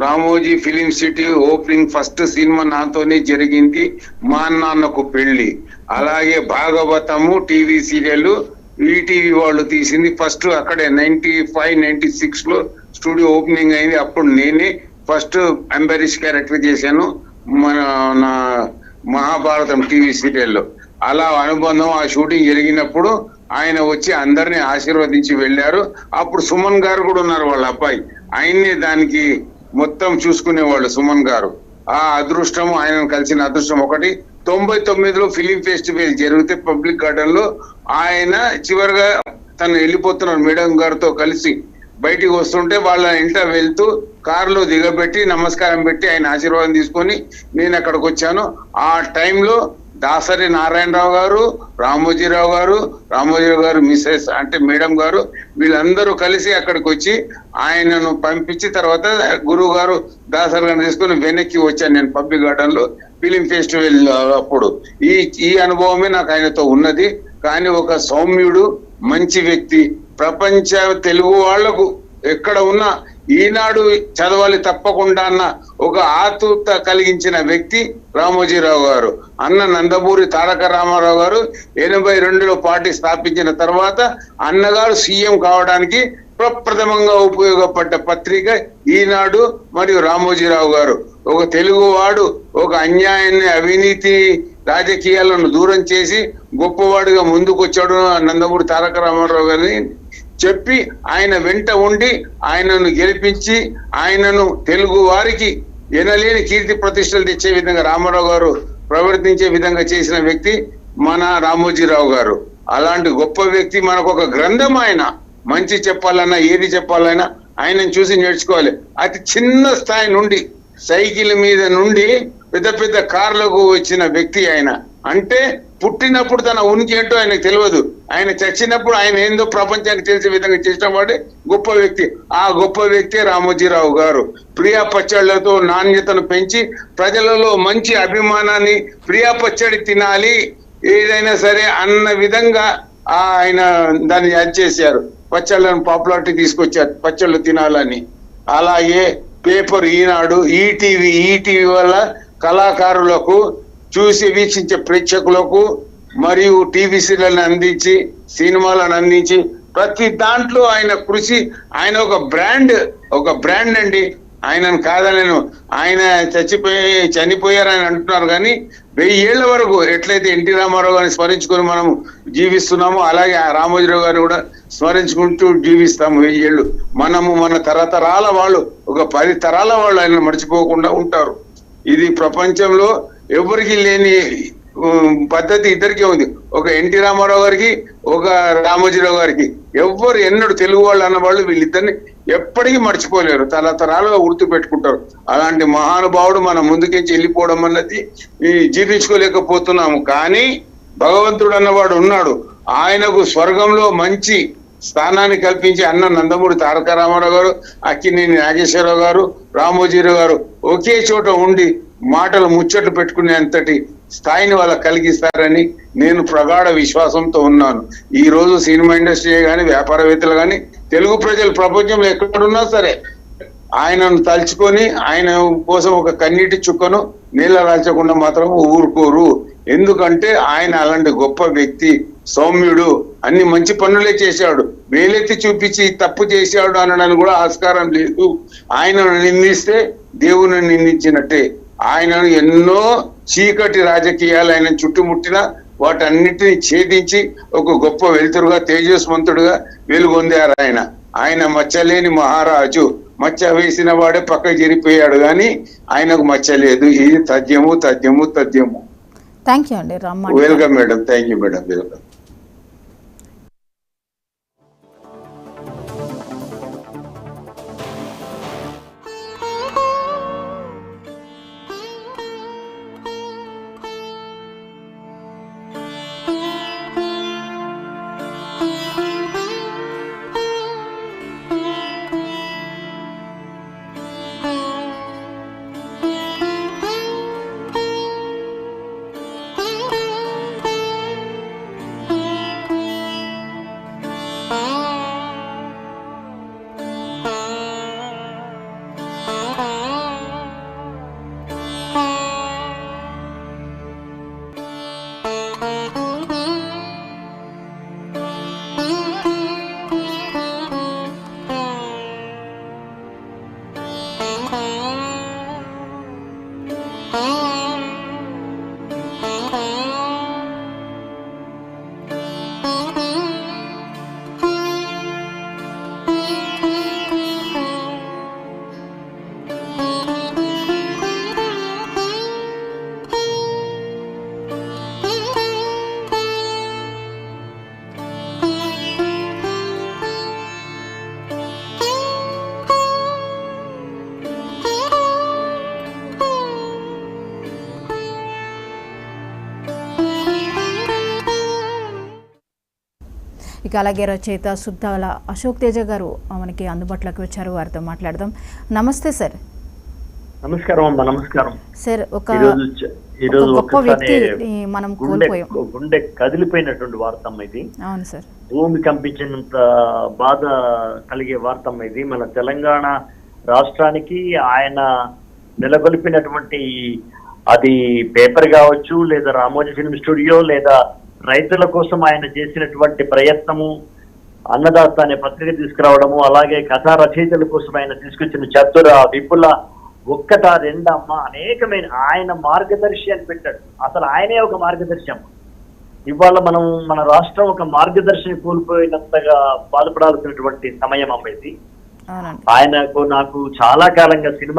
Ramoji film city opening first cinema నాతోనే జరిగింది. మా నాన్నకు పెళ్లి, అలాగే భాగవతము టీవీ సీరియల్ ఈటీవీ వాళ్ళు తీసింది. ఫస్ట్ అక్కడే 95-96 లో స్టూడియో ఓపెనింగ్ అయింది. అప్పుడు నేనే ఫస్ట్ అంబరీష్ క్యారెక్టర్ చేశాను నా మహాభారతం టీవీ సీరియల్లో. అలా అనుబంధం ఆ షూటింగ్ జరిగినప్పుడు ఆయన వచ్చి అందరినీ ఆశీర్వదించి వెళ్ళారు. అప్పుడు సుమన్ గారు కూడా ఉన్నారు, వాళ్ళ అబ్బాయి. ఆయన్ని దానికి మొత్తం చూసుకునేవాళ్ళు సుమన్ గారు. ఆ అదృష్టం, ఆయనను కలిసిన అదృష్టం ఒకటి. 99లో ఫిలిం ఫెస్టివల్ జరిగితే పబ్లిక్ గార్డెన్ లో ఆయన చివరిగా తను వెళ్ళిపోతున్నారు మేడం గారితో కలిసి బయటికి వస్తుంటే వాళ్ళ ఇంట వెళ్తూ కారులో దిగబెట్టి నమస్కారం పెట్టి ఆయన ఆశీర్వాదం తీసుకొని నేను అక్కడికి వచ్చాను. ఆ టైంలో దాసరి నారాయణరావు గారు, రామోజీరావు గారు మిసెస్ అంటే మేడం గారు, వీళ్ళందరూ కలిసి అక్కడికి వచ్చి ఆయనను పంపించి తర్వాత గురువు గారు దాసరి గారిని తీసుకొని వెనక్కి వచ్చాను నేను పబ్లిక్ గార్డెన్ లో ఫిలిం ఫెస్టివల్ అప్పుడు. ఈ అనుభవమే నాకు ఆయనతో ఉన్నది. కానీ ఒక సౌమ్యుడు, మంచి వ్యక్తి, ప్రపంచ తెలుగు వాళ్లకు ఎక్కడ ఉన్నా ఈనాడు చదవాలి తప్పకుండా అన్న ఒక ఆతృత కలిగించిన వ్యక్తి రామోజీరావు గారు. అన్న నందమూరి తారక రామారావు గారు 82లో పార్టీ స్థాపించిన తర్వాత అన్నగారు సీఎం కావడానికి ప్రప్రథమంగా ఉపయోగపడ్డ పత్రిక ఈనాడు మరియు రామోజీరావు గారు. ఒక తెలుగువాడు ఒక అన్యాయాన్ని, అవినీతి, రాజకీయాలను దూరం చేసి గొప్పవాడిగా ముందుకు వచ్చాడు నందమూరి తారక రామారావు గారిని చెప్పి ఆయన వెంట ఉండి ఆయనను గెలిపించి ఆయనను తెలుగు వారికి ఎనలేని కీర్తి ప్రతిష్టలు తెచ్చే విధంగా రామారావు గారు ప్రవర్తించే విధంగా చేసిన వ్యక్తి మన రామోజీరావు గారు. అలాంటి గొప్ప వ్యక్తి. మనకు ఒక గ్రంథం ఆయన. మంచి చెప్పాలన్నా ఏది చెప్పాలన్నా ఆయనను చూసి నేర్చుకోవాలి. అతి చిన్న స్థాయి నుండి సైకిల్ మీద నుండి పెద్ద పెద్ద కార్లకు వచ్చిన వ్యక్తి ఆయన. అంటే పుట్టినప్పుడు తన ఉనికి ఏంటో ఆయనకు తెలియదు, ఆయన చచ్చినప్పుడు ఆయన ఏందో ప్రపంచానికి తెలిసే విధంగా చేసిన వాడే గొప్ప వ్యక్తి. ఆ గొప్ప వ్యక్తి రామోజీరావు గారు. ప్రియా పచ్చళ్లతో నాణ్యతను పెంచి ప్రజలలో మంచి అభిమానాన్ని, ప్రియా పచ్చడి తినాలి ఏదైనా సరే అన్న విధంగా ఆయన దాన్ని యాడ్ చేశారు. పచ్చళ్ళను పాపులారిటీ తీసుకొచ్చారు, పచ్చళ్ళు తినాలని. అలాగే పేపర్ ఈనాడు, ఈటీవీ వల్ల కళాకారులకు, చూసి వీక్షించే ప్రేక్షకులకు మరియు టీవీ సీరియల్ని అందించి సినిమాలను అందించి ప్రతి దాంట్లో ఆయన కృషి. ఆయన ఒక బ్రాండ్ అండి. ఆయనను కాదనను. ఆయన చనిపోయారని అంటున్నారు కానీ 1000 ఏళ్ల వరకు ఎట్లయితే ఎన్టీ రామారావు గారిని స్మరించుకొని మనం జీవిస్తున్నామో అలాగే రామోజీరావు గారిని కూడా స్మరించుకుంటూ జీవిస్తాము 1000 ఏళ్ళు. మనము మన తరతరాల వాళ్ళు, ఒక 10 తరాల వాళ్ళు ఆయన మర్చిపోకుండా ఉంటారు. ఇది ప్రపంచంలో ఎవరికి లేని పద్ధతి ఇద్దరికే ఉంది. ఒక ఎన్టీ రామారావు గారికి, ఒక రామోజీరావు గారికి. ఎవ్వరు ఎన్నడూ తెలుగు వాళ్ళు అన్నవాళ్ళు వీళ్ళిద్దరిని ఎప్పటికీ మర్చిపోలేరు, తరతరాలుగా గుర్తు పెట్టుకుంటారు. అలాంటి మహానుభావుడు మన ముందుకేసి వెళ్ళిపోవడం అన్నది జీర్ణించుకోలేకపోతున్నాము. కానీ భగవంతుడు అన్నవాడు ఉన్నాడు. ఆయనకు స్వర్గంలో మంచి స్థానాన్ని కల్పించి అన్న నందమూరి తారక రామారావు గారు, అక్కినేని నాగేశ్వరరావు గారు, రామోజీరావు గారు ఒకే చోట ఉండి మాటలు ముచ్చట్లు పెట్టుకునే అంతటి స్థాయిని వాళ్ళకి కలిగిస్తారని నేను ప్రగాఢ విశ్వాసంతో ఉన్నాను. ఈ రోజు సినిమా ఇండస్ట్రీ కానీ, వ్యాపారవేత్తలు కానీ, తెలుగు ప్రజలు ప్రపంచంలో ఎక్కడున్నా సరే ఆయనను తలుచుకొని ఆయన కోసం ఒక కన్నీటి చుక్కను నీళ్ళ రాల్చకుండా మాత్రం ఊరుకోరు. ఎందుకంటే ఆయన అలాంటి గొప్ప వ్యక్తి, సౌమ్యుడు, అన్ని మంచి పనులే చేశాడు. వేలెత్తి చూపించి తప్పు చేశాడు అనడానికి కూడా ఆస్కారం లేదు. ఆయనను నిందిస్తే దేవుని నిందించినట్టే. ఆయనను ఎన్నో చీకటి రాజకీయాలు ఆయన చుట్టుముట్టిన వాటన్నిటిని ఛేదించి ఒక గొప్ప వెలుతురుగా, తేజస్వంతుడుగా వెలుగొందారు ఆయన మచ్చలేని మహారాజు. మచ్చ వేసిన వాడే పక్కకి జరిపోయాడు కానీ ఆయనకు మచ్చలేదు. ఇది తథ్యము. థ్యాంక్ యూ అండి. Welcome madam. Thank you madam. Welcome. ఇక అలాగే రచయిత సుద్దాల అశోక్ తేజ గారు మనకి అందుబాటులోకి వచ్చారు, వారితో మాట్లాడదాం. నమస్తే సార్. నమస్కారం అమ్మా. నమస్కారం సార్. ఈరోజు గొప్ప వ్యక్తి మనం కోల్పోయాం. గుండె కదిలిపోయినటువంటి వార్తమ్మ ఇది. అవును సార్. భూమి కంపించినంత బాధ కలిగే వార్తమ్మ ఇది. మన తెలంగాణ రాష్ట్రానికి ఆయన నెలకొల్పినటువంటి, అది పేపర్ కావచ్చు, లేదా రామోజీ ఫిల్మ్ స్టూడియో, లేదా రైతుల కోసం ఆయన చేసినటువంటి ప్రయత్నము, అన్నదాత అనే పత్రిక తీసుకురావడము, అలాగే కథా రచయితల కోసం ఆయన తీసుకొచ్చిన చతుర విపుల ఒక్కట రెండమ్మ అనేకమైన ఆయన మార్గదర్శి అని పెట్టాడు. అసలు ఆయనే ఒక మార్గదర్శి అమ్మ. ఇవాళ మనం మన రాష్ట్రం ఒక మార్గదర్శిని కోల్పోయినంతగా బాధపడాల్సినటువంటి సమయం అమ్మ ఇది. ఆయనకు నాకు చాలా కాలంగా సినిమా